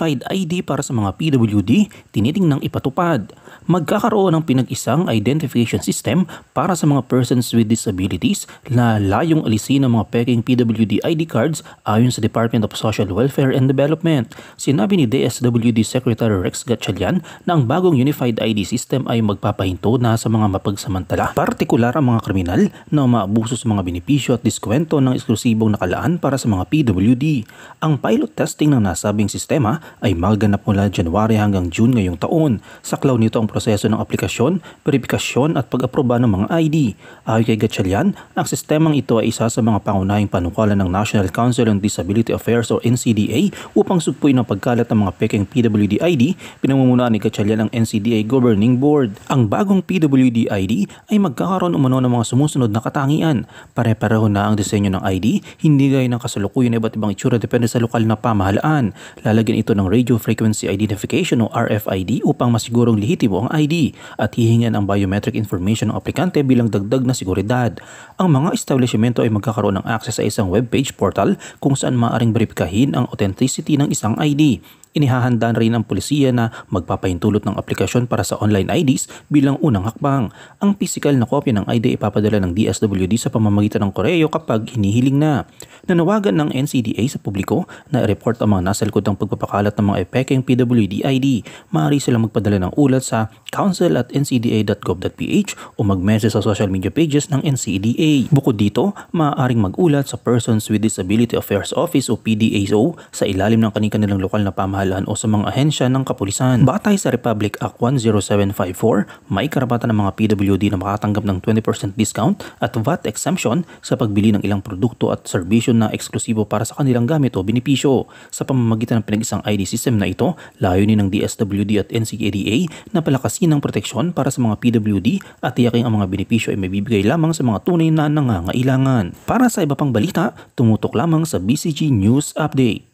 Unified ID para sa mga PWD tinitingnang ipatupad. Magkakaroon ng pinag-isang identification system para sa mga persons with disabilities na layong alisin ang mga peking PWD ID cards ayon sa Department of Social Welfare and Development. Sinabi ni DSWD Secretary Rex Gatchalian na ang bagong Unified ID system ay magpapahinto na sa mga mapagsamantala, partikular ang mga kriminal na umaabuso sa mga benepisyo at diskwento ng eksklusibong nakalaan para sa mga PWD. Ang pilot testing ng nasabing sistema ay magaganap mula January hanggang June ngayong taon. Saklaw nito ang proseso ng aplikasyon, verifikasyon at pag-aproba ng mga ID. Ayon kay Gatchalian, ang sistemang ito ay isa sa mga pangunahing panukala ng National Council on Disability Affairs o NCDA upang sugpuin ang pagkalat ng mga peking PWD ID. Pinamumunuan ni Gatchalian ang NCDA Governing Board. Ang bagong PWD ID ay magkakaroon umano ng mga sumusunod na katangian. Pare-pareho na ang disenyo ng ID, hindi gaya ng kasalukuyan na iba't ibang itsura depende sa lokal na pamahalaan. Lalagyan ito ng Radio Frequency Identification o RFID upang masigurong lehitimo ang ID at hihingan ang biometric information ng aplikante bilang dagdag na seguridad. Ang mga establishmento ay magkakaroon ng access sa isang webpage portal kung saan maaaring beripikahin ang authenticity ng isang ID. Inihahandaan rin ang pulisiya na magpapahintulot ng aplikasyon para sa online IDs bilang unang hakbang. Ang physical na kopya ng ID ipapadala ng DSWD sa pamamagitan ng koreo kapag hinihiling na. Nanawagan ng NCDA sa publiko na i-report ang mga nasa likod ng pagpapakalat ng mga peking PWD ID. Maaari silang magpadala ng ulat sa council@ncda.gov.ph o mag-message sa social media pages ng NCDA. Bukod dito, maaaring mag-ulat sa Persons with Disability Affairs Office o PDAO sa ilalim ng kanilang lokal na pamahalaan o sa mga ahensya ng kapulisan. Batay sa Republic Act 10754, may karapatan ng mga PWD na makatanggap ng 20% discount at VAT exemption sa pagbili ng ilang produkto at serbisyo na eksklusibo para sa kanilang gamit o benepisyo. Sa pamamagitan ng pinag-isang ID system na ito, layunin ng DSWD at NCADA na palakasin ang proteksyon para sa mga PWD at tiyaking ang mga benepisyo ay mabibigay lamang sa mga tunay na nangangailangan. Para sa iba pang balita, tumutok lamang sa BCG News Update.